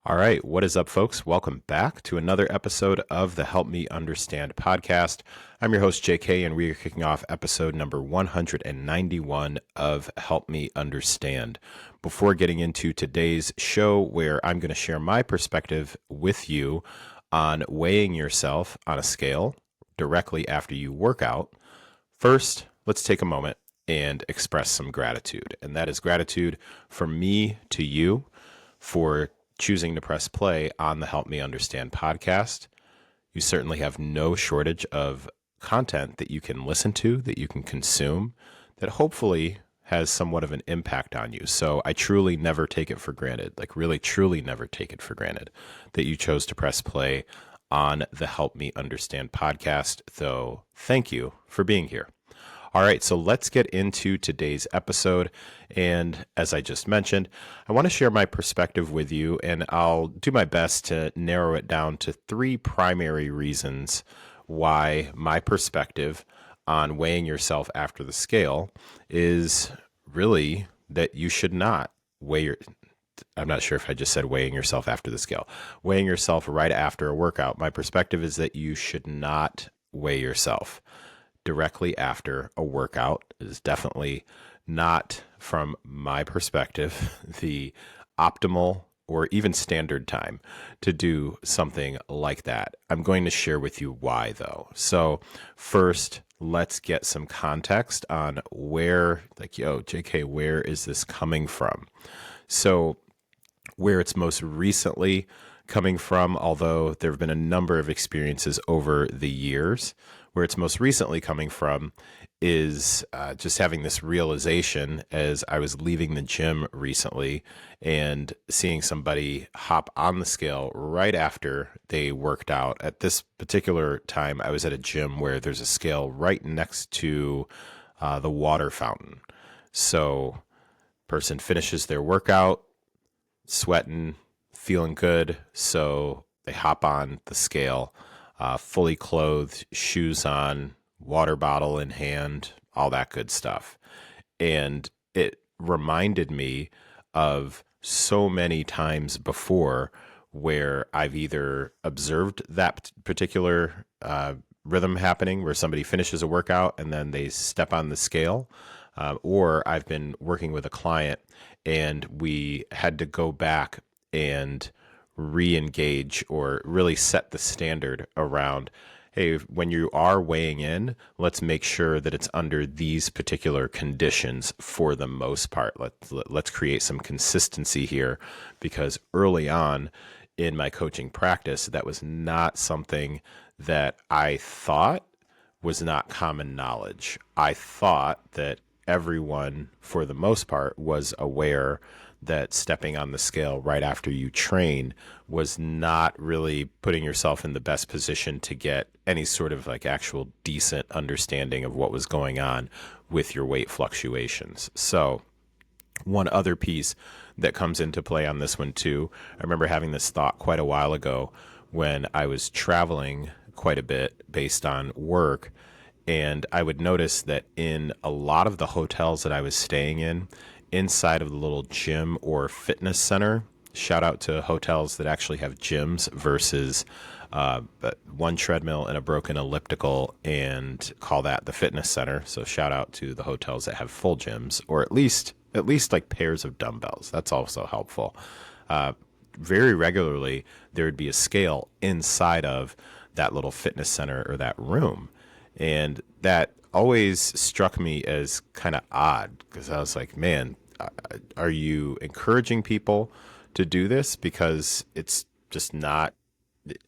All right, what is up, folks? Welcome back to another episode of the Help Me Understand podcast. I'm your host, JK, and we are kicking off episode number 191 of Help Me Understand. Before getting into today's show, where I'm going to share my perspective with you on weighing yourself on a scale directly after you work out, first, let's take a moment and express some gratitude. And that is gratitude from me to you for choosing to press play on the Help Me Understand podcast. You certainly have no shortage of content that you can listen to, that you can consume, that hopefully has somewhat of an impact on you. So I truly never take it for granted, really truly never take it for granted that you chose to press play on the Help Me Understand podcast. So thank you for being here. All right, so let's get into today's episode. And as I just mentioned, I want to share my perspective with you, and I'll do my best to narrow it down to three primary reasons why my perspective on weighing yourself after the scale is really that you should not I'm not sure if I just said weighing yourself after the scale. Weighing yourself right after a workout. My perspective is that you should not weigh yourself directly after a workout. Is definitely not, from my perspective, the optimal or even standard time to do something like that. I'm going to share with you why, though. So first, let's get some context on where, JK, where is this coming from? So where it's most recently coming from, although there have been a number of experiences over the years, where it's most recently coming from is just having this realization as I was leaving the gym recently and seeing somebody hop on the scale right after they worked out. At this particular time, I was at a gym where there's a scale right next to the water fountain. So person finishes their workout, sweating, feeling good, so they hop on the scale, fully clothed, shoes on, water bottle in hand, all that good stuff. And it reminded me of so many times before where I've either observed that particular rhythm happening, where somebody finishes a workout and then they step on the scale, or I've been working with a client and we had to go back and re-engage or really set the standard around, hey, when you are weighing in, let's make sure that it's under these particular conditions for the most part. Let's create some consistency here, because early on in my coaching practice, that was not something that I thought was not common knowledge. I thought that everyone, for the most part, was aware that stepping on the scale right after you train was not really putting yourself in the best position to get any sort of actual decent understanding of what was going on with your weight fluctuations. So one other piece that comes into play on this one too, I remember having this thought quite a while ago when I was traveling quite a bit based on work. And I would notice that in a lot of the hotels that I was staying in, inside of the little gym or fitness center, shout out to hotels that actually have gyms versus one treadmill and a broken elliptical and call that the fitness center. So shout out to the hotels that have full gyms, or at least like pairs of dumbbells. That's also helpful. Very regularly, there would be a scale inside of that little fitness center or that room. And that always struck me as kind of odd, because I was like, man, are you encouraging people to do this? Because it's just not,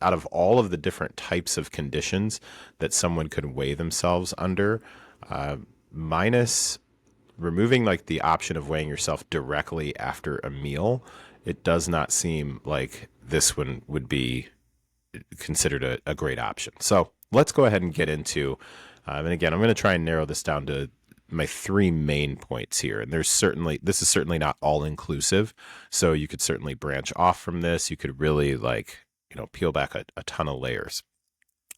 out of all of the different types of conditions that someone could weigh themselves under, minus removing the option of weighing yourself directly after a meal, it does not seem like this one would be considered a great option. So let's go ahead and get into, and again, I'm going to try and narrow this down to my three main points here. And this is certainly not all inclusive. So you could certainly branch off from this. You could really peel back a ton of layers.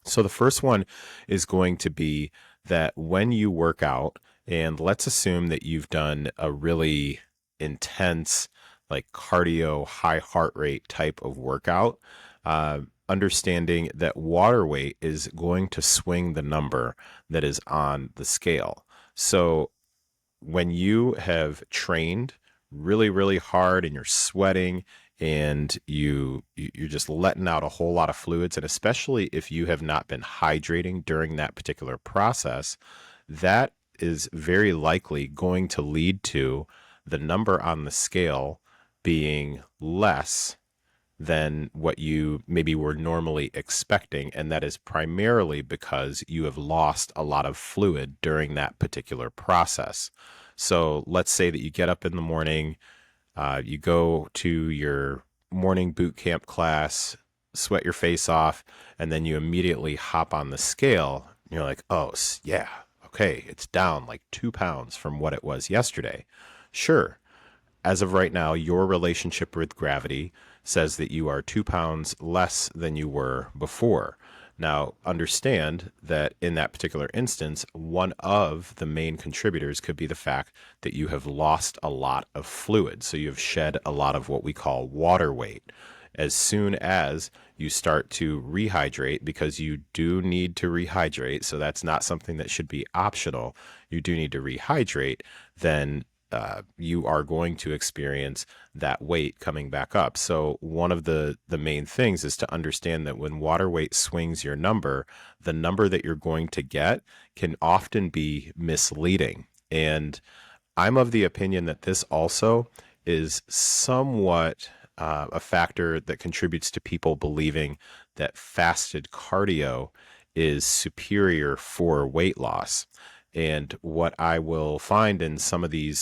So the first one is going to be that when you work out, and let's assume that you've done a really intense like cardio, high heart rate type of workout, understanding that water weight is going to swing the number that is on the scale. So when you have trained really, really hard and you're sweating and you're just letting out a whole lot of fluids, and especially if you have not been hydrating during that particular process, that is very likely going to lead to the number on the scale being less than what you maybe were normally expecting. And that is primarily because you have lost a lot of fluid during that particular process. So let's say that you get up in the morning, you go to your morning boot camp class, sweat your face off, and then you immediately hop on the scale. You're like, oh, yeah, okay, it's down like 2 pounds from what it was yesterday. Sure, as of right now, your relationship with gravity says that you are 2 pounds less than you were before. Now, understand that in that particular instance, one of the main contributors could be the fact that you have lost a lot of fluid. So you have shed a lot of what we call water weight. As soon as you start to rehydrate, because you do need to rehydrate, so that's not something that should be optional, you do need to rehydrate, then you are going to experience that weight coming back up. So one of the main things is to understand that when water weight swings your number, the number that you're going to get can often be misleading. And I'm of the opinion that this also is somewhat a factor that contributes to people believing that fasted cardio is superior for weight loss. And what I will find in some of the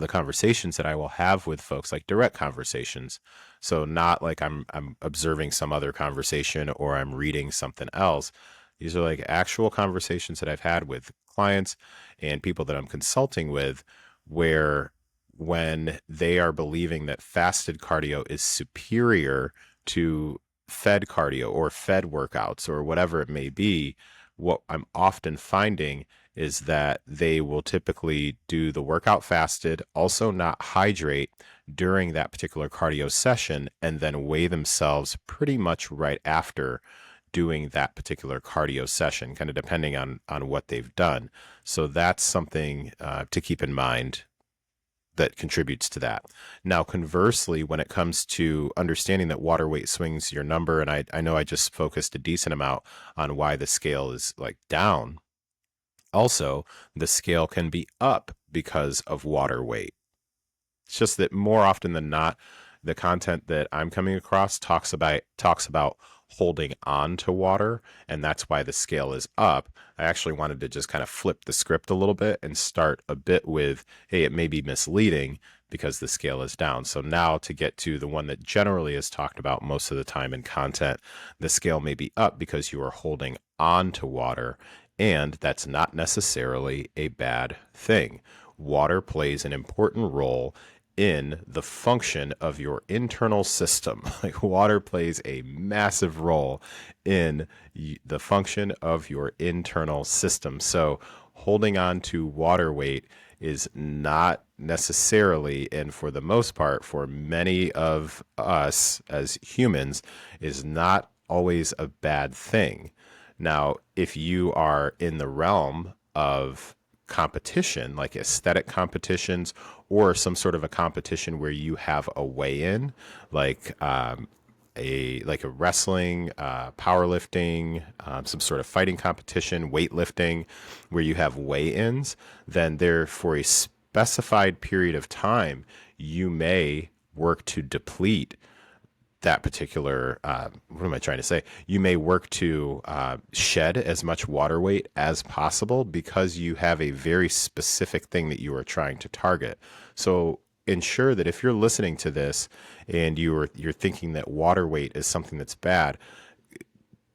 conversations that I will have with folks, like direct conversations. So not like I'm observing some other conversation or I'm reading something else. These are like actual conversations that I've had with clients and people that I'm consulting with, where when they are believing that fasted cardio is superior to fed cardio or fed workouts or whatever it may be, what I'm often finding is that they will typically do the workout fasted, also not hydrate during that particular cardio session, and then weigh themselves pretty much right after doing that particular cardio session, kind of depending on what they've done. So that's something to keep in mind that contributes to that. Now, conversely, when it comes to understanding that water weight swings your number, and I know I just focused a decent amount on why the scale is like down. Also, the scale can be up because of water weight. It's just that more often than not, the content that I'm coming across talks about holding on to water, and that's why the scale is up. I actually wanted to just kind of flip the script a little bit and start a bit with, hey, it may be misleading because the scale is down. So now to get to the one that generally is talked about most of the time in content, the scale may be up because you are holding on to water, and that's not necessarily a bad thing. Water plays an important role in the function of your internal system. Like water plays a massive role in the function of your internal system. So holding on to water weight is not necessarily, and for the most part, for many of us as humans, is not always a bad thing. Now, if you are in the realm of competition, like aesthetic competitions, or some sort of a competition where you have a weigh-in, like a wrestling, powerlifting, some sort of fighting competition, weightlifting, where you have weigh-ins, then there for a specified period of time, you may work to deplete that particular, what am I trying to say? You may work to shed as much water weight as possible because you have a very specific thing that you are trying to target. So ensure that if you're listening to this and you're thinking that water weight is something that's bad,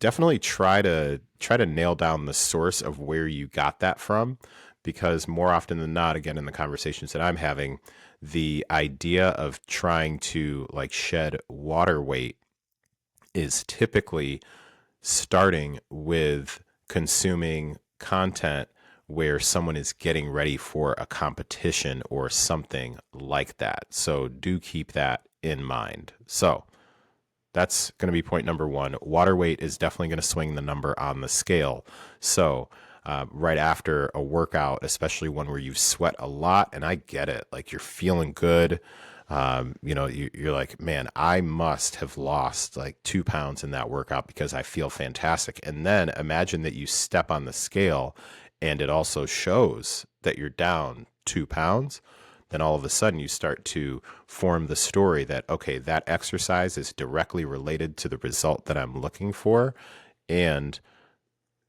definitely try to nail down the source of where you got that from, because more often than not, again, in the conversations that I'm having, the idea of trying to like shed water weight is typically starting with consuming content where someone is getting ready for a competition or something like that. So do keep that in mind. So that's going to be point number one. Water weight is definitely going to swing the number on the scale. So right after a workout, especially one where you sweat a lot, and I get it, like you're feeling good. You're like, man, I must have lost like 2 pounds in that workout because I feel fantastic. And then imagine that you step on the scale and it also shows that you're down 2 pounds. Then all of a sudden you start to form the story that, okay, that exercise is directly related to the result that I'm looking for. And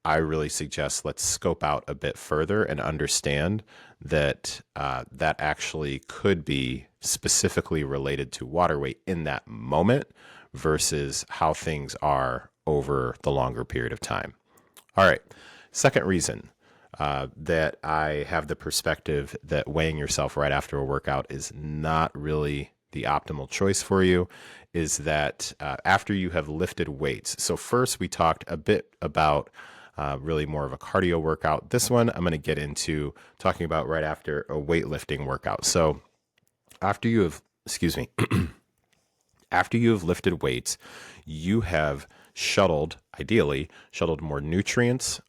I really suggest let's scope out a bit further and understand that that actually could be specifically related to water weight in that moment versus how things are over the longer period of time. All right. Second reason that I have the perspective that weighing yourself right after a workout is not really the optimal choice for you is that after you have lifted weights. So first we talked a bit about really more of a cardio workout. This one I'm going to get into talking about right after a weightlifting workout. So after you have, after you have lifted weights, you have ideally shuttled more nutrients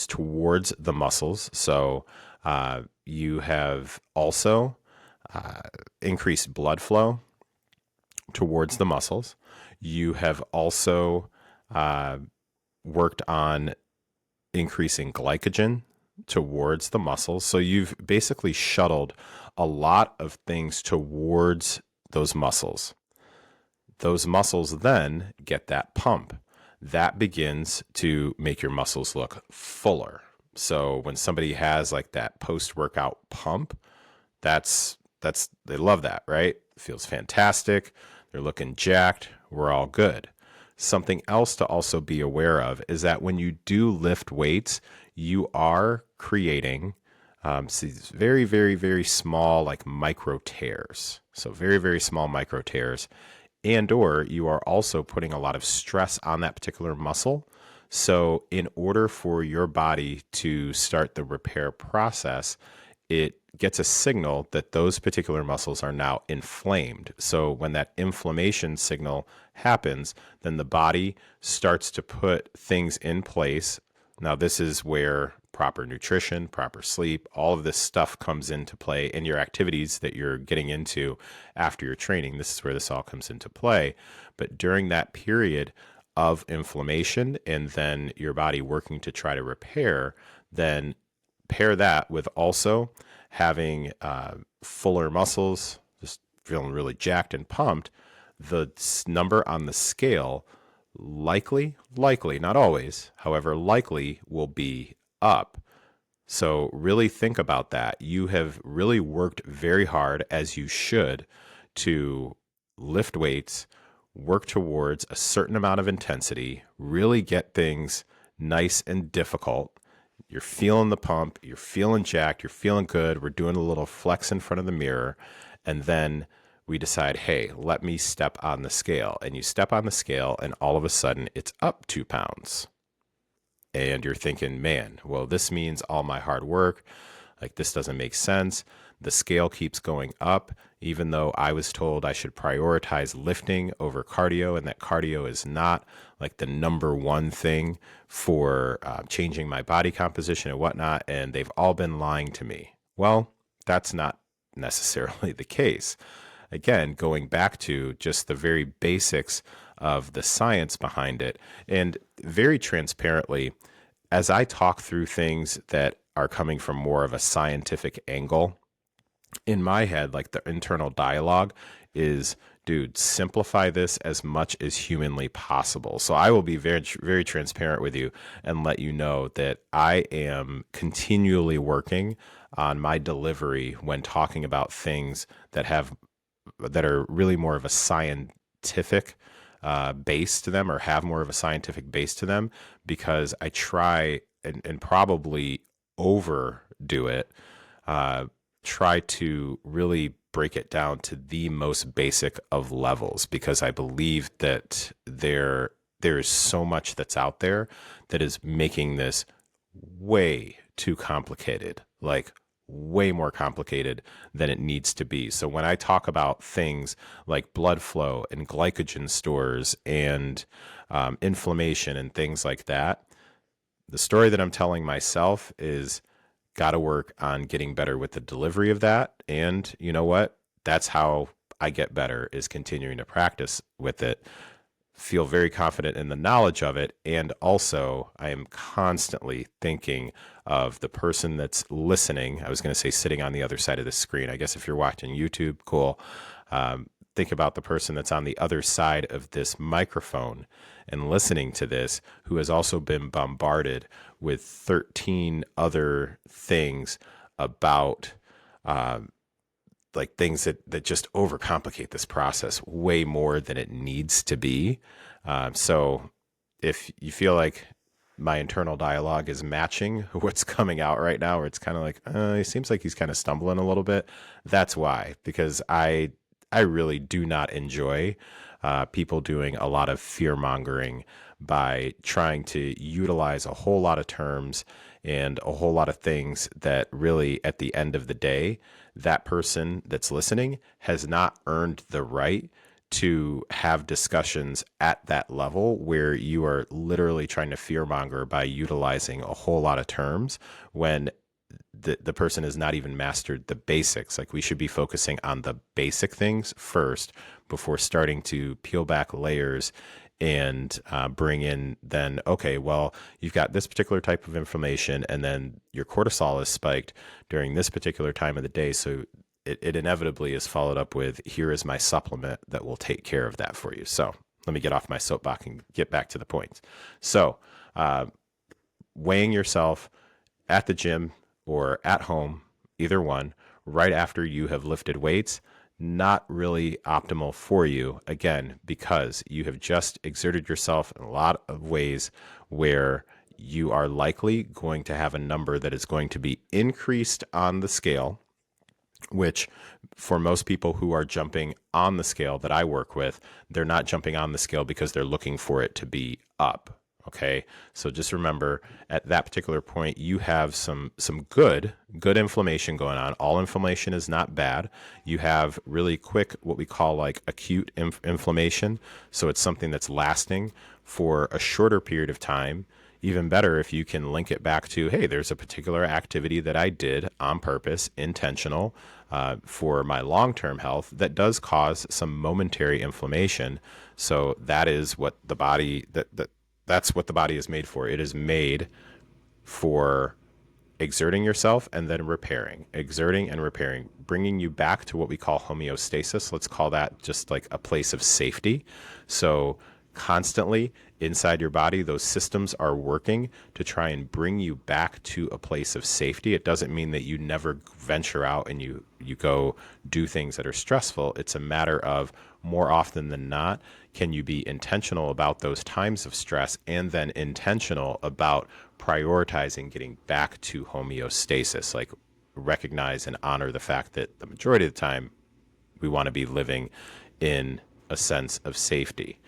towards the muscles. So you have also increased blood flow towards the muscles. You have also worked on increasing glycogen towards the muscles. So you've basically shuttled a lot of things towards those muscles. Those muscles then get that pump. That begins to make your muscles look fuller. So when somebody has like that post-workout pump, they love that, right? It feels fantastic. They're looking jacked. We're all good. Something else to also be aware of is that when you do lift weights, you are creating these very, very, very small like micro tears. So very, very small micro tears. And or you are also putting a lot of stress on that particular muscle. So in order for your body to start the repair process, it gets a signal that those particular muscles are now inflamed. So when that inflammation signal happens, then the body starts to put things in place. Now, this is where proper nutrition, proper sleep, all of this stuff comes into play in your activities that you're getting into after your training. This is where this all comes into play. But during that period of inflammation and then your body working to try to repair, then pair that with also having fuller muscles, just feeling really jacked and pumped, the number on the scale likely, not always, however, likely will be up. So really think about that. You have really worked very hard, as you should, to lift weights, work towards a certain amount of intensity, really get things nice and difficult. You're feeling the pump, you're feeling jacked, you're feeling good. We're doing a little flex in front of the mirror. And then we decide, hey, let me step on the scale. And you step on the scale and all of a sudden it's up 2 pounds. And you're thinking, man, well, this means all my hard work. Like, this doesn't make sense. The scale keeps going up, even though I was told I should prioritize lifting over cardio, and that cardio is not like the number one thing for changing my body composition and whatnot. And they've all been lying to me. Well, that's not necessarily the case. Again, going back to just the very basics of the science behind it. And very transparently, as I talk through things that are coming from more of a scientific angle, in my head, like the internal dialogue is, dude, simplify this as much as humanly possible. So I will be very, very transparent with you and let you know that I am continually working on my delivery when talking about things that are really more of a scientific base to them, or have more of a scientific base to them, because I try and probably overdo it, try to really break it down to the most basic of levels, because I believe that there is so much that's out there that is making this way too complicated, like way more complicated than it needs to be. So when I talk about things like blood flow and glycogen stores and inflammation and things like that, the story that I'm telling myself is got to work on getting better with the delivery of that. And you know what? That's how I get better, is continuing to practice with it, feel very confident in the knowledge of it. And also, I am constantly thinking of the person that's listening. I was going to say sitting on the other side of the screen. I guess if you're watching YouTube, cool. Think about the person that's on the other side of this microphone and listening to this, who has also been bombarded with 13 other things about like things that just overcomplicate this process way more than it needs to be. So if you feel like my internal dialogue is matching what's coming out right now, or it's kind of like, it seems like he's kind of stumbling a little bit, that's why, because I really do not enjoy people doing a lot of fear mongering by trying to utilize a whole lot of terms and a whole lot of things that really, at the end of the day, that person that's listening has not earned the right to have discussions at that level where you are literally trying to fearmonger by utilizing a whole lot of terms when the person has not even mastered the basics. Like, we should be focusing on the basic things first before starting to peel back layers and bring in then, okay, well, you've got this particular type of inflammation, and then your cortisol is spiked during this particular time of the day. So it inevitably is followed up with, here is my supplement that will take care of that for you. So let me get off my soapbox and get back to the points. So weighing yourself at the gym or at home, either one, right after you have lifted weights, not really optimal for you, again, because you have just exerted yourself in a lot of ways where you are likely going to have a number that is going to be increased on the scale, which for most people who are jumping on the scale that I work with, they're not jumping on the scale because they're looking for it to be up. Okay, so just remember, at that particular point, you have some good inflammation going on. All inflammation is not bad. You have really quick, what we call like acute inflammation. So it's something that's lasting for a shorter period of time. Even better if you can link it back to, hey, there's a particular activity that I did on purpose, intentional, for my long-term health that does cause some momentary inflammation. So that is what the body that's what the body is made for. It is made for exerting yourself and then repairing, exerting and repairing, bringing you back to what we call homeostasis. Let's call that just like a place of safety. So constantly inside your body, those systems are working to try and bring you back to a place of safety. It doesn't mean that you never venture out and you go do things that are stressful. It's a matter of, more often than not, can you be intentional about those times of stress and then intentional about prioritizing getting back to homeostasis? Like, recognize and honor the fact that the majority of the time we want to be living in a sense of safety.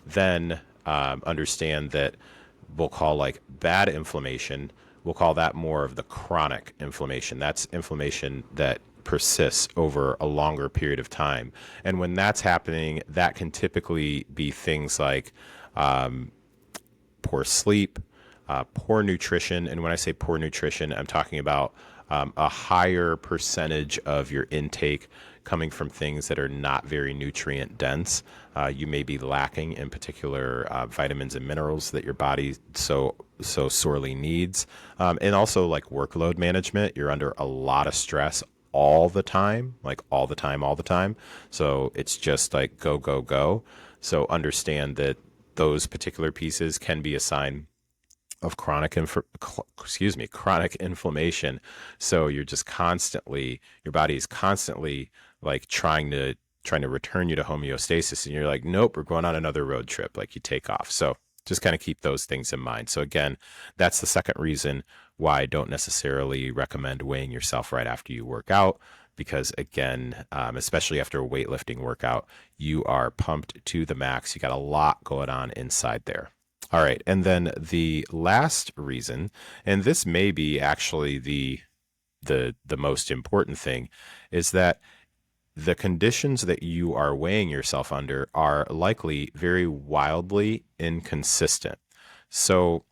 Then understand that we'll call like bad inflammation, we'll call that more of the chronic inflammation. That's inflammation that persists over a longer period of time. And when that's happening, that can typically be things like poor sleep, poor nutrition. And when I say poor nutrition, I'm talking about a higher percentage of your intake coming from things that are not very nutrient dense. You may be lacking in particular vitamins and minerals that your body so sorely needs. And also like workload management. You're under a lot of stress all the time, like all the time. So it's just like go, go, go. So understand that those particular pieces can be a sign of chronic inflammation. So you're just constantly, your body is constantly like trying to return you to homeostasis, and you're like, nope, we're going on another road trip. Like, you take off. So just kind of keep those things in mind. So again, that's the second reason why I don't necessarily recommend weighing yourself right after you work out, because again, especially after a weightlifting workout, you are pumped to the max. You got a lot going on inside there. All right. And then the last reason, and this may be actually the most important thing, is that the conditions that you are weighing yourself under are likely very wildly inconsistent. So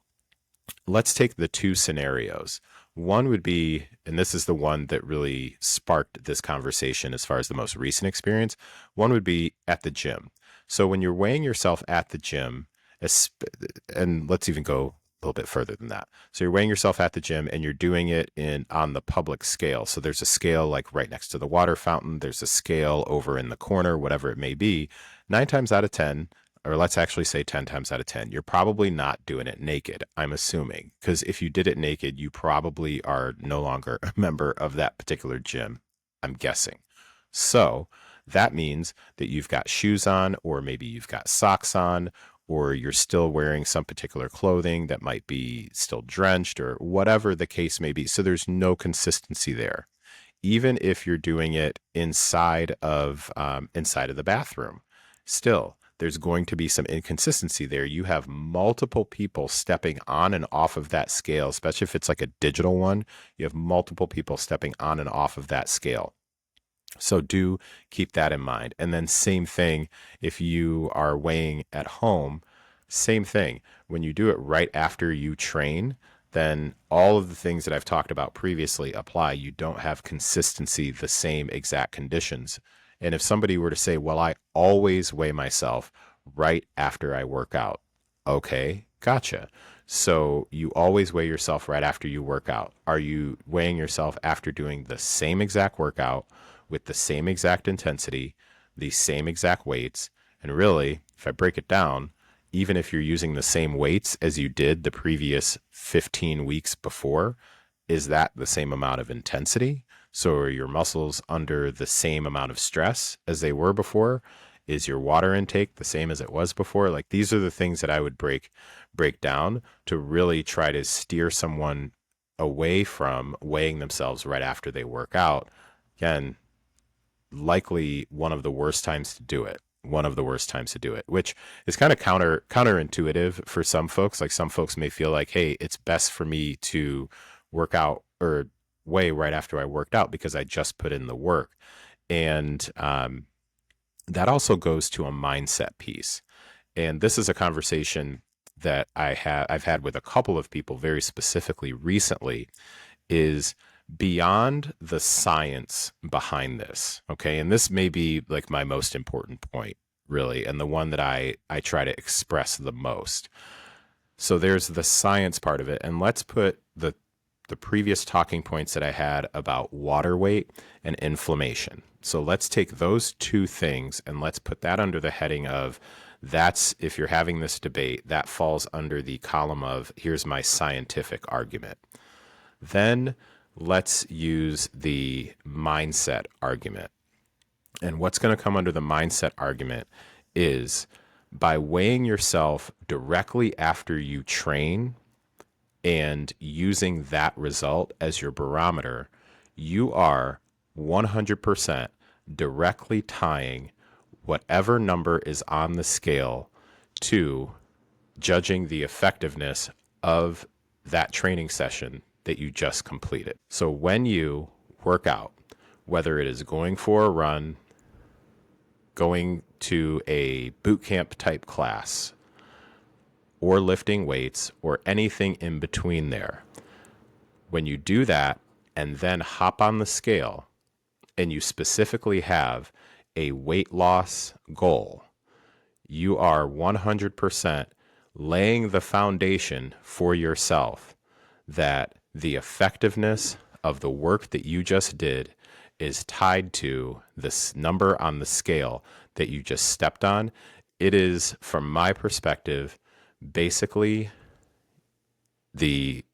let's take the two scenarios. One would be, and this is the one that really sparked this conversation as far as the most recent experience, one would be at the gym. So when you're weighing yourself at the gym, and let's even go a little bit further than that. So you're weighing yourself at the gym and you're doing it on the public scale. So there's a scale like right next to the water fountain, there's a scale over in the corner, whatever it may be. 9 times out of 10, or let's actually say 10 times out of 10, you're probably not doing it naked, I'm assuming. Because if you did it naked, you probably are no longer a member of that particular gym, I'm guessing. So that means that you've got shoes on, or maybe you've got socks on, or you're still wearing some particular clothing that might be still drenched, or whatever the case may be. So there's no consistency there. Even if you're doing it inside of the bathroom, still there's going to be some inconsistency there. You have multiple people stepping on and off of that scale, especially if it's like a digital one. You have multiple people stepping on and off of that scale. So do keep that in mind. And then same thing if you are weighing at home, same thing. When you do it right after you train, then all of the things that I've talked about previously apply. You don't have consistency, the same exact conditions. And if somebody were to say, well, I always weigh myself right after I work out. Okay, gotcha. So you always weigh yourself right after you work out. Are you weighing yourself after doing the same exact workout with the same exact intensity, the same exact weights? And really, if I break it down, even if you're using the same weights as you did the previous 15 weeks before, is that the same amount of intensity? So are your muscles under the same amount of stress as they were before? Is your water intake the same as it was before? Like, these are the things that I would break down to really try to steer someone away from weighing themselves right after they work out. Again, likely one of the worst times to do it. One of the worst times to do it, which is kind of counterintuitive for some folks. Like, some folks may feel like, hey, it's best for me to work out or weigh right after I worked out because I just put in the work. And that also goes to a mindset piece. And this is a conversation that I've had with a couple of people very specifically recently, is beyond the science behind this. Okay. And this may be like my most important point, really, and the one that I try to express the most. So there's the science part of it. And let's put the previous talking points that I had about water weight and inflammation. So let's take those two things and let's put that under the heading of, that's, if you're having this debate, that falls under the column of, here's my scientific argument. Then let's use the mindset argument. And what's going to come under the mindset argument is, by weighing yourself directly after you train and using that result as your barometer, you are 100% directly tying whatever number is on the scale to judging the effectiveness of that training session that you just completed. So when you work out, whether it is going for a run, going to a boot camp type class, or lifting weights, or anything in between there, when you do that and then hop on the scale and you specifically have a weight loss goal, you are 100% laying the foundation for yourself that the effectiveness of the work that you just did is tied to this number on the scale that you just stepped on. It is, from my perspective, basically the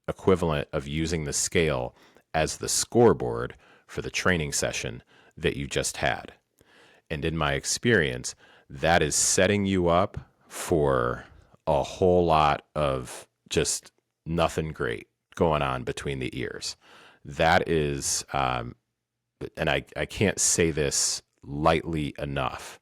equivalent of using the scale as the scoreboard for the training session that you just had. And in my experience, that is setting you up for a whole lot of just nothing great going on between the ears. That is, and I can't say this lightly enough,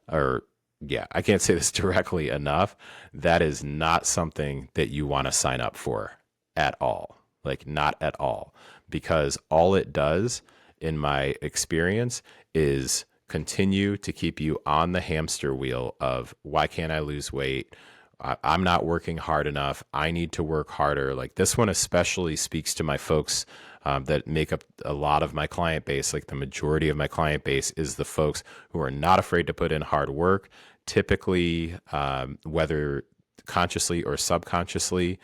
or Yeah, I can't say this directly enough. That is not something that you want to sign up for at all. Like, not at all. Because all it does, in my experience, is continue to keep you on the hamster wheel of why can't I lose weight? I'm not working hard enough. I need to work harder. Like, this one especially speaks to my folks that make up a lot of my client base. Like, the majority of my client base is the folks who are not afraid to put in hard work, typically, whether consciously or subconsciously,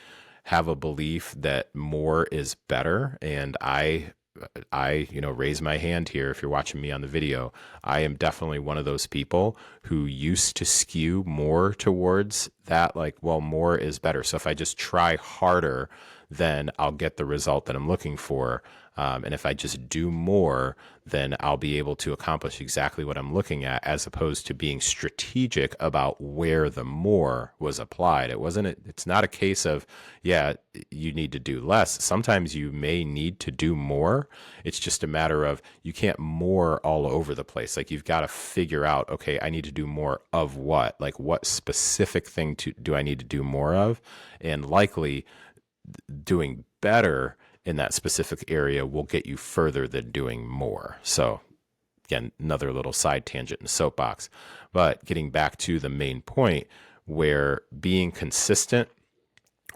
have a belief that more is better. And I raise my hand here. If you're watching me on the video, I am definitely one of those people who used to skew more towards that, like, well, more is better. So if I just try harder, then I'll get the result that I'm looking for. And if I just do more, then I'll be able to accomplish exactly what I'm looking at, as opposed to being strategic about where the more was applied. It's not a case of, yeah, you need to do less. Sometimes you may need to do more. It's just a matter of, you can't more all over the place. Like, you've got to figure out, okay, I need to do more of what? Like, what specific thing do I need to do more of? And likely doing better in that specific area will get you further than doing more. So again, another little side tangent in the soapbox, but getting back to the main point, where being consistent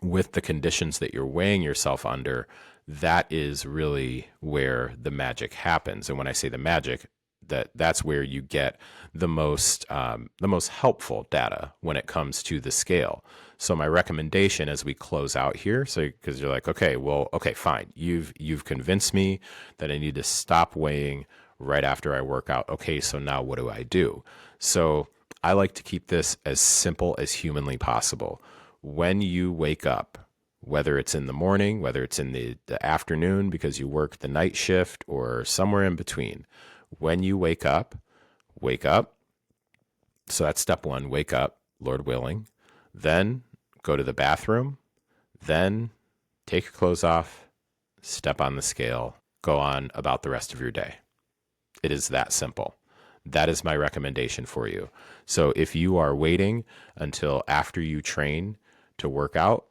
with the conditions that you're weighing yourself under, that is really where the magic happens. And when I say the magic, that's where you get the most helpful data when it comes to the scale. So my recommendation as we close out here, so because you're like, okay, fine, you've convinced me that I need to stop weighing right after I work out. Okay, so now what do I do? So I like to keep this as simple as humanly possible. When you wake up, whether it's in the morning, whether it's in the afternoon because you work the night shift, or somewhere in between, when you wake up. So that's step one, wake up, Lord willing. Then go to the bathroom. Then take your clothes off, step on the scale, go on about the rest of your day. It is that simple. That is my recommendation for you. So if you are waiting until after you train to work out,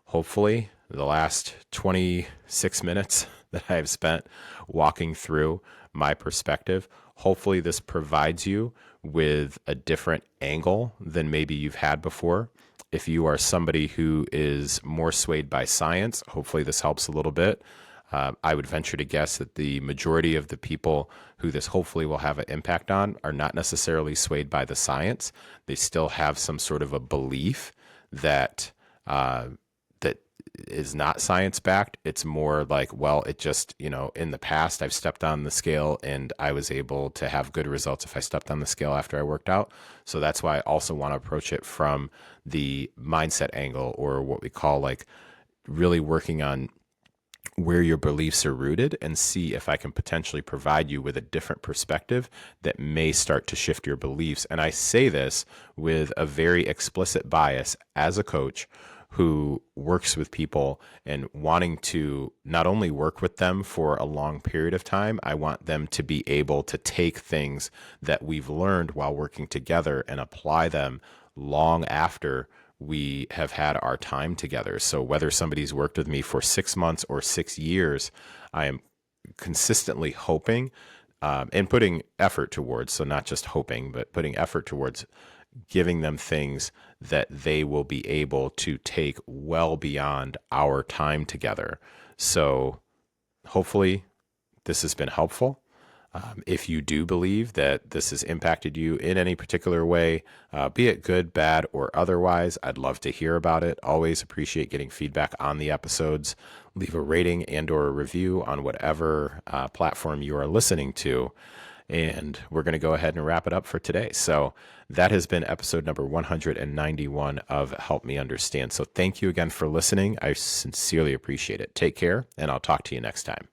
hopefully the last 26 minutes that I've spent walking through my perspective, hopefully this provides you with a different angle than maybe you've had before. If you are somebody who is more swayed by science, hopefully this helps a little bit. I would venture to guess that the majority of the people who this hopefully will have an impact on are not necessarily swayed by the science. They still have some sort of a belief that that is not science backed. It's more like, well, it just, in the past I've stepped on the scale and I was able to have good results if I stepped on the scale after I worked out. So that's why I also want to approach it from the mindset angle, or what we call, like, really working on where your beliefs are rooted, and see if I can potentially provide you with a different perspective that may start to shift your beliefs. And I say this with a very explicit bias as a coach who works with people and wanting to not only work with them for a long period of time, I want them to be able to take things that we've learned while working together and apply them long after we have had our time together. So whether somebody's worked with me for 6 months or 6 years, I am consistently hoping and putting effort towards, so not just hoping, but putting effort towards giving them things that they will be able to take well beyond our time together. So hopefully this has been helpful. If you do believe that this has impacted you in any particular way, be it good, bad, or otherwise, I'd love to hear about it. Always appreciate getting feedback on the episodes. Leave a rating and or a review on whatever platform you are listening to. And we're going to go ahead and wrap it up for today. So that has been episode number 191 of Help Me Understand. So thank you again for listening. I sincerely appreciate it. Take care, and I'll talk to you next time.